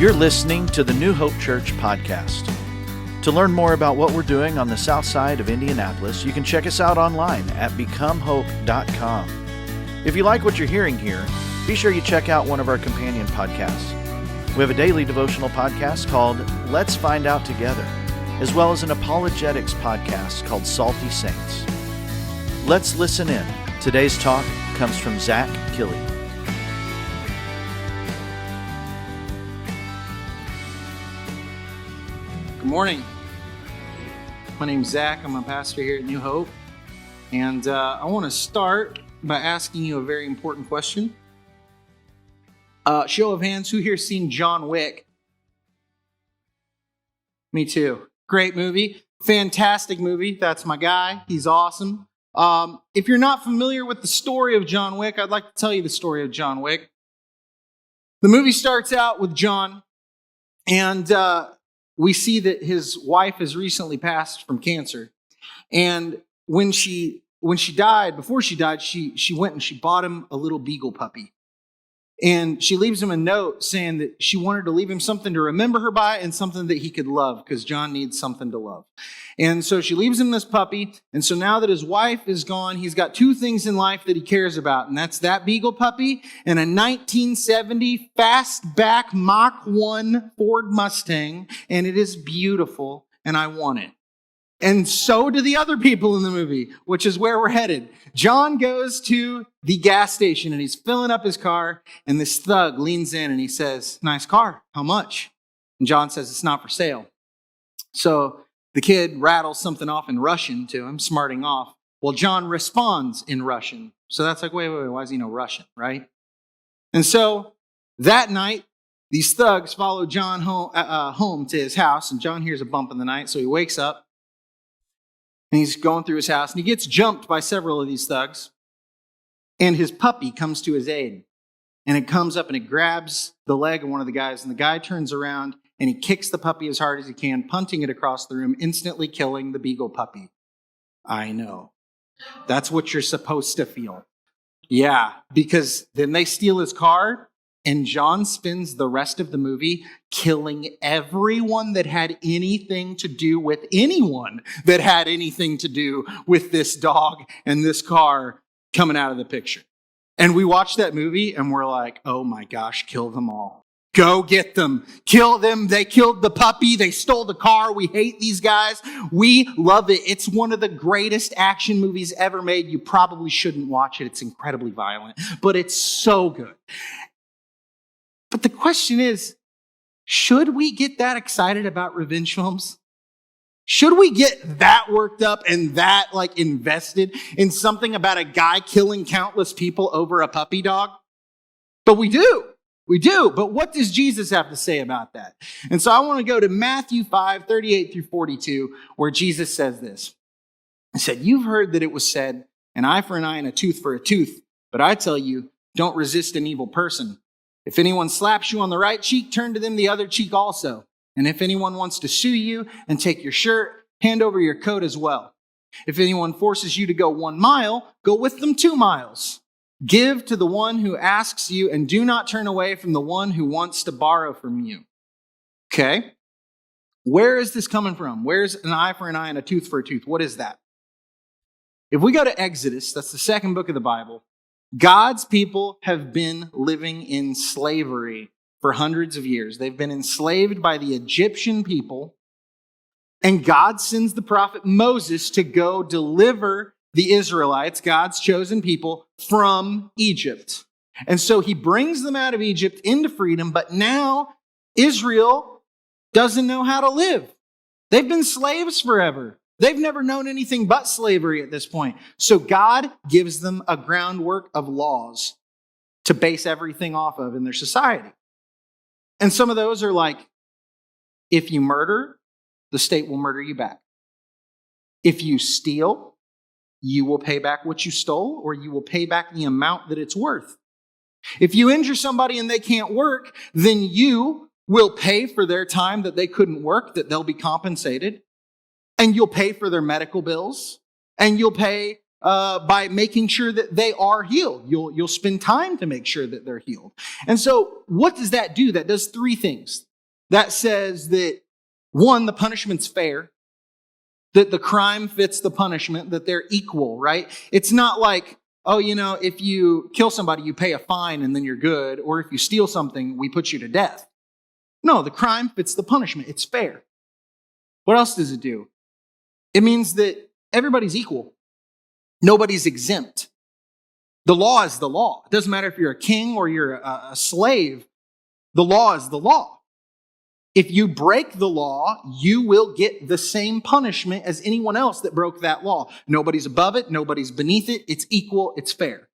You're listening to the New Hope Church podcast. To learn more about what we're doing on the south side of Indianapolis, you can check us out online at becomehope.com. If you like what you're hearing here, be sure you check out one of our companion podcasts. We have a daily devotional podcast called Let's Find Out Together, as well as an apologetics podcast called Salty Saints. Let's listen in. Today's talk comes from Zach Killey. Good morning. My name's Zach. I'm a pastor here at New Hope. And I want to start by asking you a very important question. Show of hands, who here's seen John Wick? Me too. Great movie. Fantastic movie. That's my guy. He's awesome. If you're not familiar with the story of John Wick, I'd like to tell you the story of John Wick. The movie starts out with John, and we see that his wife has recently passed from cancer. And when she died, before she died, she went and she bought him a little beagle puppy. And she leaves him a note saying that she wanted to leave him something to remember her by and something that he could love, because John needs something to love. And so she leaves him this puppy. And so now that his wife is gone, he's got two things in life that he cares about. And that's that beagle puppy and a 1970 fastback Mach 1 Ford Mustang. And it is beautiful, and I want it. And so do the other people in the movie, which is where we're headed. John goes to the gas station and he's filling up his car, and this thug leans in and he says, "Nice car, how much?" And John says, "It's not for sale." So the kid rattles something off in Russian to him, smarting off. Well, John responds in Russian. So that's like, wait, why does he know Russian, right? And so that night, these thugs follow John home to his house, and John hears a bump in the night, so he wakes up. And he's going through his house, and he gets jumped by several of these thugs. And his puppy comes to his aid. And it comes up and it grabs the leg of one of the guys. And the guy turns around and he kicks the puppy as hard as he can, punting it across the room, instantly killing the beagle puppy. I know. That's what you're supposed to feel. Yeah, because then they steal his car. And John spends the rest of the movie killing everyone that had anything to do with anyone that had anything to do with this dog and this car coming out of the picture. And we watched that movie and we're like, oh my gosh, kill them all. Go get them. Kill them. They killed the puppy. They stole the car. We hate these guys. We love it. It's one of the greatest action movies ever made. You probably shouldn't watch it. It's incredibly violent, but it's so good. But the question is, should we get that excited about revenge films? Should we get that worked up and that invested in something about a guy killing countless people over a puppy dog? But we do. We do. But what does Jesus have to say about that? And so I want to go to Matthew 5:38 through 42, where Jesus says this. He said, "You've heard that it was said, an eye for an eye and a tooth for a tooth. But I tell you, don't resist an evil person. If anyone slaps you on the right cheek, turn to them the other cheek also. And if anyone wants to sue you and take your shirt, hand over your coat as well. If anyone forces you to go 1 mile, go with them 2 miles. Give to the one who asks you, and do not turn away from the one who wants to borrow from you." Okay? Where is this coming from? Where's an eye for an eye and a tooth for a tooth? What is that? If we go to Exodus, that's the second book of the Bible, God's people have been living in slavery for hundreds of years. They've been enslaved by the Egyptian people, and God sends the prophet Moses to go deliver the Israelites, God's chosen people, from Egypt. And so he brings them out of Egypt into freedom, but now Israel doesn't know how to live. They've been slaves forever. They've never known anything but slavery at this point. So God gives them a groundwork of laws to base everything off of in their society. And some of those are like, if you murder, the state will murder you back. If you steal, you will pay back what you stole, or you will pay back the amount that it's worth. If you injure somebody and they can't work, then you will pay for their time that they couldn't work, that they'll be compensated. And you'll pay for their medical bills, and you'll pay by making sure that they are healed. You'll spend time to make sure that they're healed. And so what does that do? That does three things. that says that, one, the punishment's fair, that the crime fits the punishment, that they're equal, right? It's not like, oh, if you kill somebody, you pay a fine and then you're good, or if you steal something, we put you to death. No, the crime fits the punishment. It's fair. What else does it do? It means that everybody's equal. Nobody's exempt. The law is the law. It doesn't matter if you're a king or you're a slave. The law is the law. If you break the law, you will get the same punishment as anyone else that broke that law. Nobody's above it. Nobody's beneath it. It's equal. It's fair.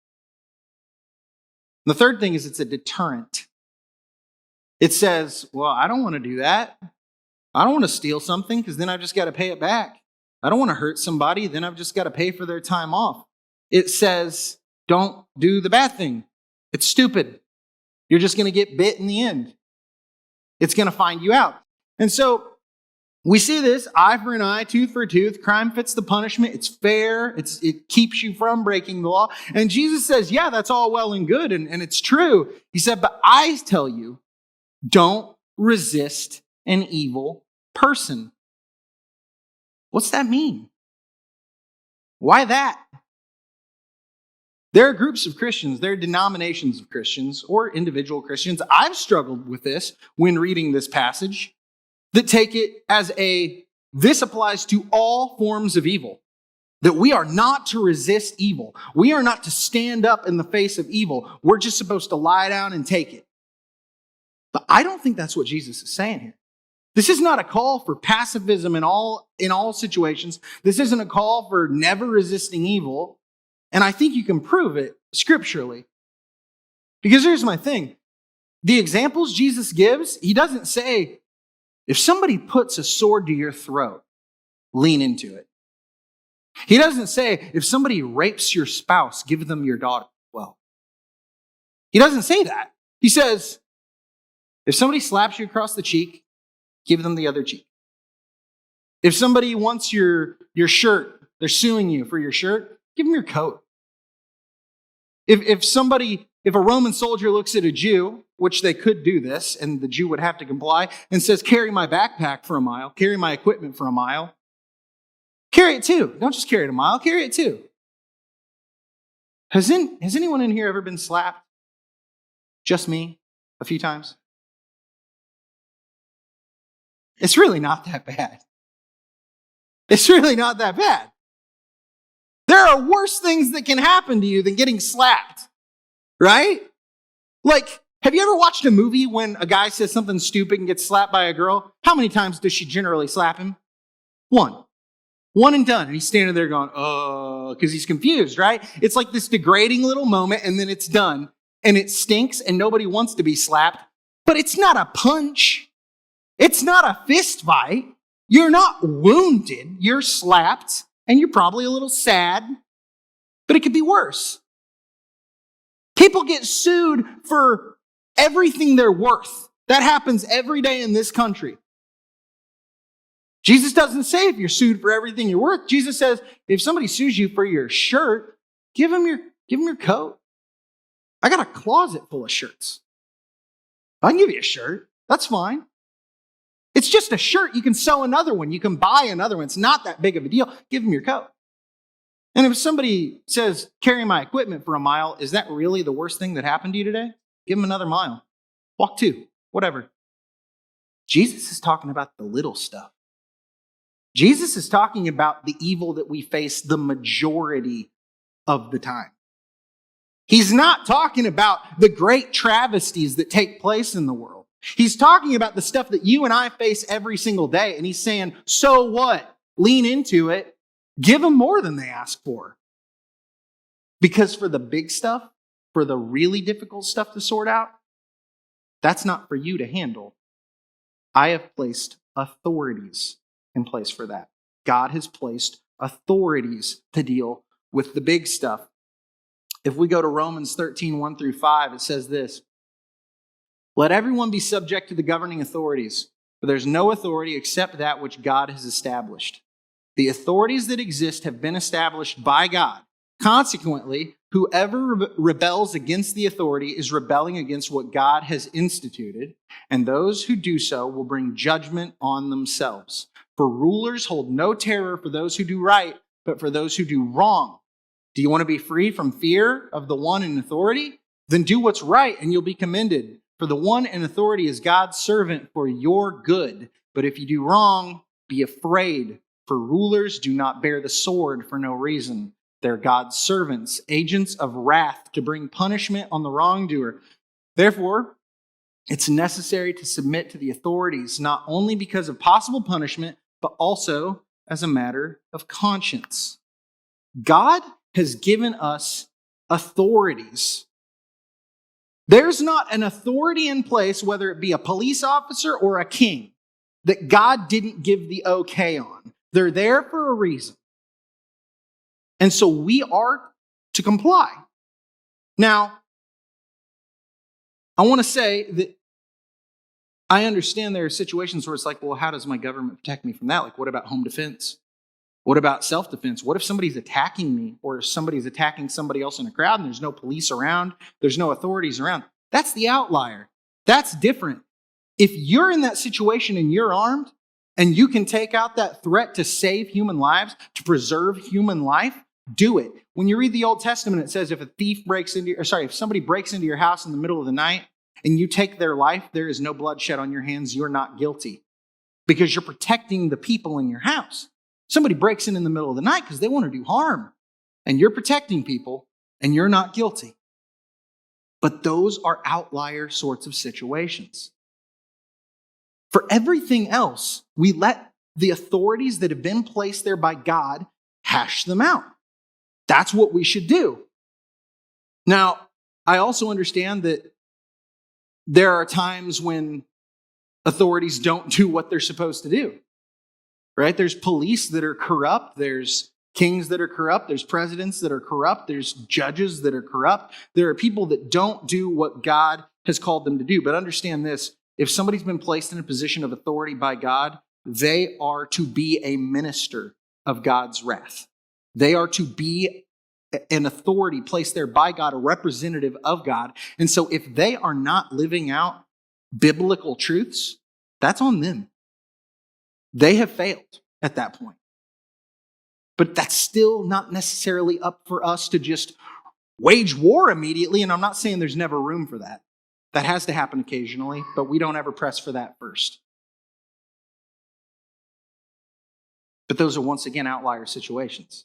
The third thing is it's a deterrent. It says, well, I don't want to do that. I don't want to steal something because then I've just got to pay it back. I don't want to hurt somebody, then I've just got to pay for their time off. It says, don't do the bad thing. It's stupid. You're just going to get bit in the end. It's going to find you out. And so we see this, eye for an eye, tooth for a tooth. Crime fits the punishment. It's fair. It keeps you from breaking the law. And Jesus says, yeah, that's all well and good. And it's true. He said, but I tell you, don't resist an evil person. What's that mean? Why that? There are groups of Christians, there are denominations of Christians or individual Christians. I've struggled with this when reading this passage that take it as this applies to all forms of evil. That we are not to resist evil. We are not to stand up in the face of evil. We're just supposed to lie down and take it. But I don't think that's what Jesus is saying here. This is not a call for pacifism in all situations. This isn't a call for never resisting evil. And I think you can prove it scripturally. Because here's my thing. The examples Jesus gives, he doesn't say, if somebody puts a sword to your throat, lean into it. He doesn't say, if somebody rapes your spouse, give them your daughter. Well, he doesn't say that. He says, if somebody slaps you across the cheek, give them the other cheek. If somebody wants your shirt, they're suing you for your shirt, give them your coat. If a Roman soldier looks at a Jew, which they could do this, and the Jew would have to comply, and says, carry my backpack for a mile, carry my equipment for a mile, carry it too. Don't just carry it a mile, carry it too. Has anyone in here ever been slapped? Just me? A few times? It's really not that bad. It's really not that bad. There are worse things that can happen to you than getting slapped, right? Like, have you ever watched a movie when a guy says something stupid and gets slapped by a girl? How many times does she generally slap him? One. One and done. And he's standing there going, oh, because he's confused, right? It's like this degrading little moment and then it's done. And it stinks and nobody wants to be slapped. But it's not a punch. It's not a fist fight. You're not wounded. You're slapped. And you're probably a little sad, but it could be worse. People get sued for everything they're worth. That happens every day in this country. Jesus doesn't say if you're sued for everything you're worth. Jesus says if somebody sues you for your shirt, give them your coat. I got a closet full of shirts. I can give you a shirt. That's fine. It's just a shirt. You can sew another one. You can buy another one. It's not that big of a deal. Give them your coat. And if somebody says, carry my equipment for a mile, is that really the worst thing that happened to you today? Give them another mile. Walk 2, whatever. Jesus is talking about the little stuff. Jesus is talking about the evil that we face the majority of the time. He's not talking about the great travesties that take place in the world. He's talking about the stuff that you and I face every single day. And he's saying, so what? Lean into it. Give them more than they ask for. Because for the big stuff, for the really difficult stuff to sort out, that's not for you to handle. I have placed authorities in place for that. God has placed authorities to deal with the big stuff. If we go to Romans 13, 1 through 5, it says this. Let everyone be subject to the governing authorities, for there's no authority except that which God has established. The authorities that exist have been established by God. Consequently, whoever rebels against the authority is rebelling against what God has instituted, and those who do so will bring judgment on themselves. For rulers hold no terror for those who do right, but for those who do wrong. Do you want to be free from fear of the one in authority? Then do what's right and you'll be commended. For the one in authority is God's servant for your good. But if you do wrong, be afraid, for rulers do not bear the sword for no reason. They're God's servants, agents of wrath to bring punishment on the wrongdoer. Therefore, it's necessary to submit to the authorities, not only because of possible punishment, but also as a matter of conscience. God has given us authorities. There's not an authority in place, whether it be a police officer or a king, that God didn't give the okay on. They're there for a reason. And so we are to comply. Now, I want to say that I understand there are situations where it's like, well, how does my government protect me from that? Like, what about home defense? What about self-defense? What if somebody's attacking me or somebody's attacking somebody else in a crowd and there's no police around, there's no authorities around? That's the outlier. That's different. If you're in that situation and you're armed and you can take out that threat to save human lives, to preserve human life, do it. When you read the Old Testament, it says if if somebody breaks into your house in the middle of the night and you take their life, there is no bloodshed on your hands. You're not guilty because you're protecting the people in your house. Somebody breaks in the middle of the night because they want to do harm, and you're protecting people, and you're not guilty. But those are outlier sorts of situations. For everything else, we let the authorities that have been placed there by God hash them out. That's what we should do. Now, I also understand that there are times when authorities don't do what they're supposed to do. Right? There's police that are corrupt. There's kings that are corrupt. There's presidents that are corrupt. There's judges that are corrupt. There are people that don't do what God has called them to do. But understand this, if somebody's been placed in a position of authority by God, they are to be a minister of God's wrath. They are to be an authority placed there by God, a representative of God. And so if they are not living out biblical truths, that's on them. They have failed at that point. But that's still not necessarily up for us to just wage war immediately. And I'm not saying there's never room for that. That has to happen occasionally, but we don't ever press for that first. But those are once again outlier situations.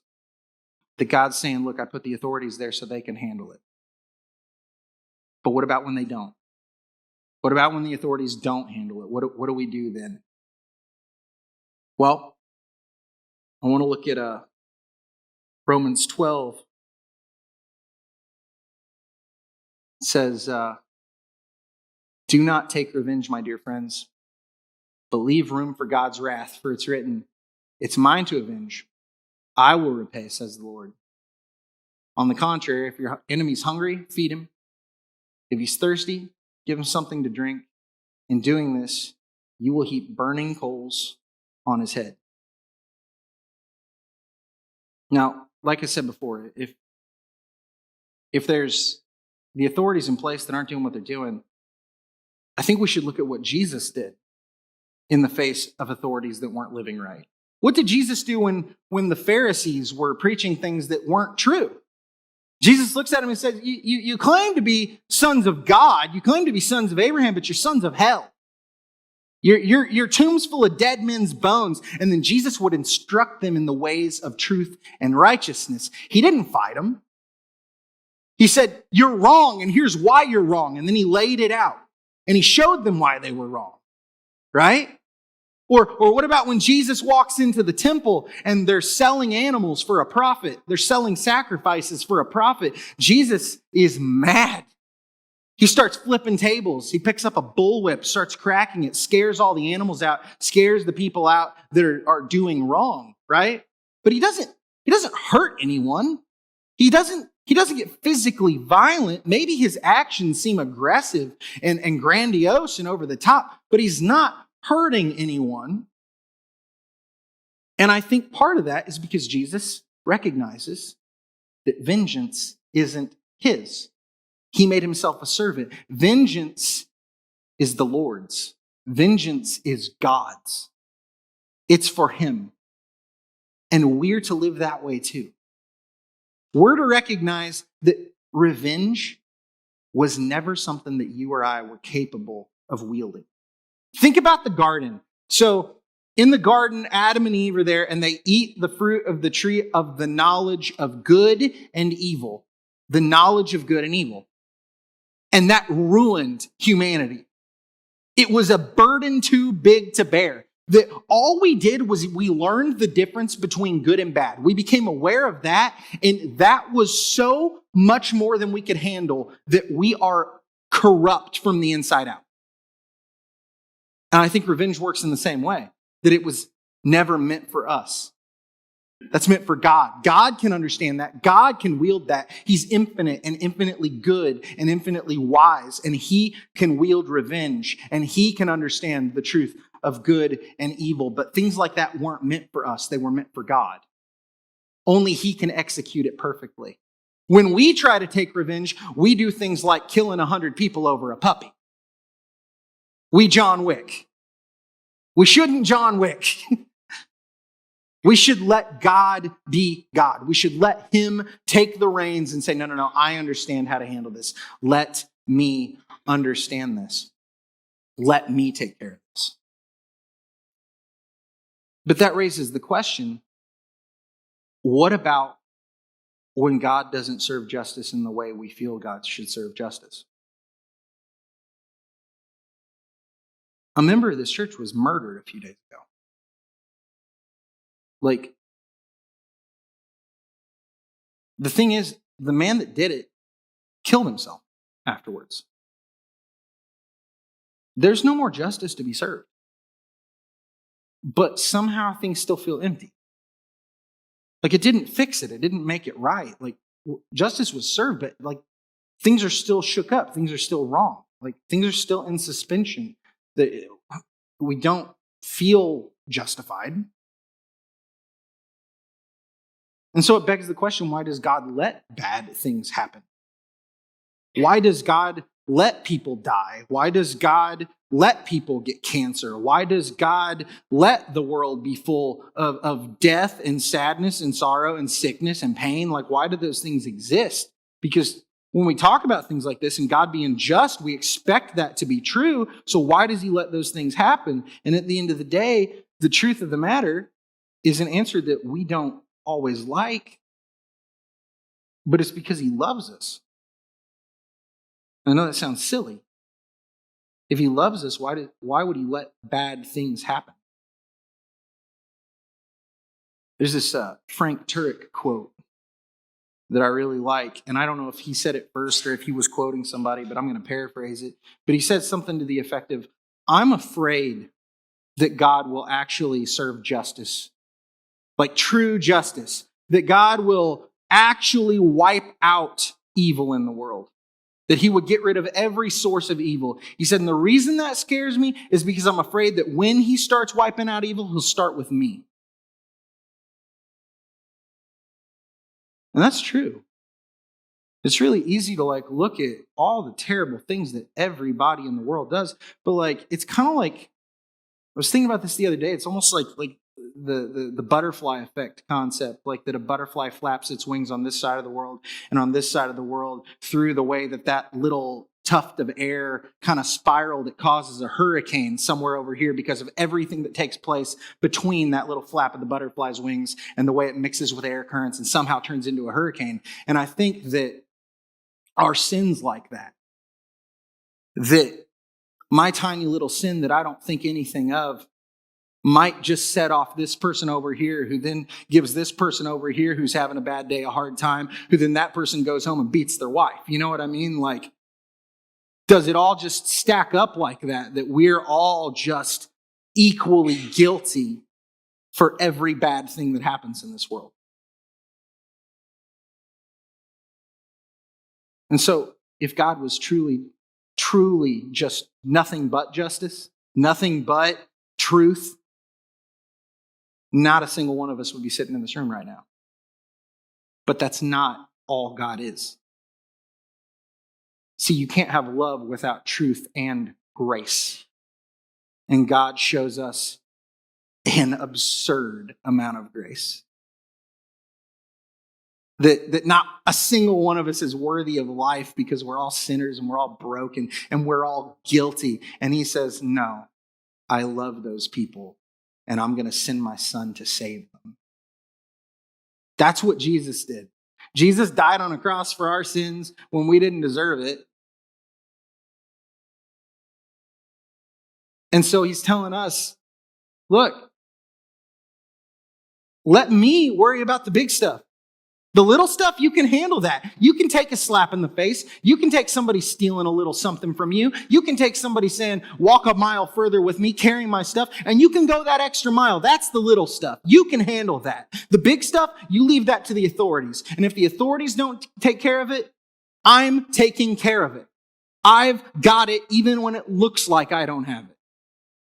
That God's saying, look, I put the authorities there so they can handle it. But what about when they don't? What about when the authorities don't handle it? What do we do then? Well, I want to look at Romans 12. It says, do not take revenge, my dear friends, but leave room for God's wrath, for it's written, it's mine to avenge. I will repay, says the Lord. On the contrary, if your enemy's hungry, feed him. If he's thirsty, give him something to drink. In doing this, you will heap burning coals on his head. Now, like I said before, if there's the authorities in place that aren't doing what they're doing, I think we should look at what Jesus did in the face of authorities that weren't living right. What did Jesus do when the Pharisees were preaching things that weren't true? Jesus looks at them and says, you claim to be sons of God, you claim to be sons of Abraham, but you're sons of hell. Your tomb's full of dead men's bones. And then Jesus would instruct them in the ways of truth and righteousness. He didn't fight them. He said, you're wrong, and here's why you're wrong. And then he laid it out. And he showed them why they were wrong. Right? Or what about when Jesus walks into the temple and they're selling animals for a profit? They're selling sacrifices for a profit. Jesus is mad. He starts flipping tables. He picks up a bullwhip, starts cracking it, scares all the animals out, scares the people out that are doing wrong, right? But he doesn't hurt anyone. He doesn't get physically violent. Maybe his actions seem aggressive and grandiose and over the top, but he's not hurting anyone. And I think part of that is because Jesus recognizes that vengeance isn't his. He made himself a servant. Vengeance is the Lord's. Vengeance is God's. It's for him. And we're to live that way too. We're to recognize that revenge was never something that you or I were capable of wielding. Think about the garden. So in the garden, Adam and Eve are there and they eat the fruit of the tree of the knowledge of good and evil. The knowledge of good and evil. And that ruined humanity. It was a burden too big to bear. That all we did was we learned the difference between good and bad. We became aware of that, and that was so much more than we could handle that we are corrupt from the inside out. And I think revenge works in the same way, that it was never meant for us. That's meant for God. God can understand that. God can wield that. He's infinite and infinitely good and infinitely wise, and he can wield revenge, and he can understand the truth of good and evil. But things like that weren't meant for us. They were meant for God. Only he can execute it perfectly. When we try to take revenge, we do things like killing 100 people over a puppy. We John Wick. We shouldn't John Wick. We should let God be God. We should let him take the reins and say, no, I understand how to handle this. Let me understand this. Let me take care of this. But that raises the question, what about when God doesn't serve justice in the way we feel God should serve justice? A member of this church was murdered a few days ago. The thing is, the man that did it killed himself afterwards. There's no more justice to be served. But somehow things still feel empty. It didn't fix it. It didn't make it right. Justice was served, but things are still shook up. Things are still wrong. Things are still in suspension. That we don't feel justified. And so it begs the question, why does God let bad things happen? Why does God let people die? Why does God let people get cancer? Why does God let the world be full of death and sadness and sorrow and sickness and pain? Why do those things exist? Because when we talk about things like this and God being just, we expect that to be true. So why does he let those things happen? And at the end of the day, the truth of the matter is an answer that we don't always like, but it's because he loves us. I know that sounds silly. If he loves us, why would he let bad things happen? There's this Frank Turek quote that I really like, and I don't know if he said it first or if he was quoting somebody, but I'm going to paraphrase it. But he said something to the effect of, I'm afraid that God will actually serve justice, true justice, that God will actually wipe out evil in the world, that he would get rid of every source of evil. He said, and the reason that scares me is because I'm afraid that when he starts wiping out evil, he'll start with me. And that's true. It's really easy to look at all the terrible things that everybody in the world does, but it's kind of I was thinking about this the other day. It's almost like the butterfly effect concept, that a butterfly flaps its wings on this side of the world and on this side of the world through the way that little tuft of air kind of spiraled. It causes a hurricane somewhere over here because of everything that takes place between that little flap of the butterfly's wings and the way it mixes with air currents and somehow turns into a hurricane. And I think that our sins that my tiny little sin that I don't think anything of might just set off this person over here, who then gives this person over here who's having a bad day a hard time, who then that person goes home and beats their wife. You know what I mean? Does it all just stack up like that we're all just equally guilty for every bad thing that happens in this world? And so if God was truly just nothing but justice, nothing but truth, not a single one of us would be sitting in this room right now. But that's not all God is. See, you can't have love without truth and grace. And God shows us an absurd amount of grace. That not a single one of us is worthy of life because we're all sinners and we're all broken and we're all guilty. And he says, no, I love those people and I'm going to send my son to save them. That's what Jesus did. Jesus died on a cross for our sins when we didn't deserve it. And so he's telling us, look, let me worry about the big stuff. The little stuff, you can handle that. You can take a slap in the face. You can take somebody stealing a little something from you. You can take somebody saying, walk a mile further with me, carrying my stuff, and you can go that extra mile. That's the little stuff. You can handle that. The big stuff, you leave that to the authorities. And if the authorities don't take care of it, I'm taking care of it. I've got it even when it looks like I don't have it.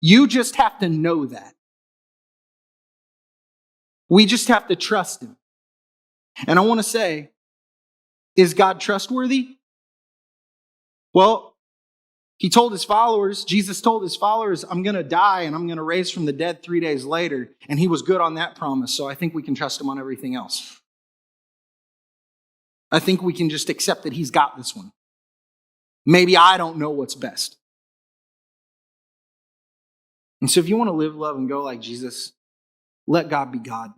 You just have to know that. We just have to trust him. And I want to say, is God trustworthy? Well, he told his followers, Jesus told his followers, I'm going to die and I'm going to raise from the dead 3 days later. And he was good on that promise. So I think we can trust him on everything else. I think we can just accept that he's got this one. Maybe I don't know what's best. And so if you want to live, love, and go like Jesus, let God be God.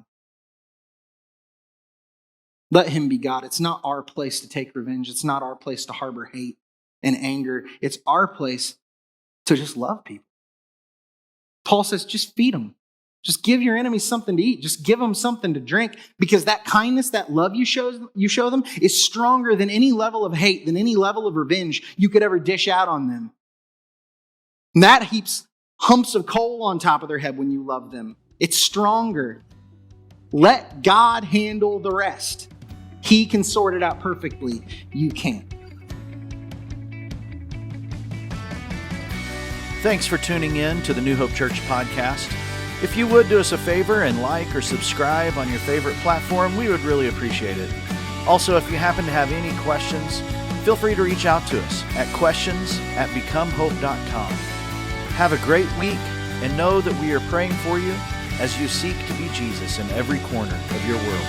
Let him be God. It's not our place to take revenge. It's not our place to harbor hate and anger. It's our place to just love people. Paul says, just feed them. Just give your enemies something to eat. Just give them something to drink, because that kindness, that love you show them is stronger than any level of hate, than any level of revenge you could ever dish out on them. And that heaps humps of coal on top of their head when you love them. It's stronger. Let God handle the rest. He can sort it out perfectly. You can't. Thanks for tuning in to the New Hope Church podcast. If you would do us a favor and like or subscribe on your favorite platform, we would really appreciate it. Also, if you happen to have any questions, feel free to reach out to us at questions@becomehope.com. Have a great week and know that we are praying for you as you seek to be Jesus in every corner of your world.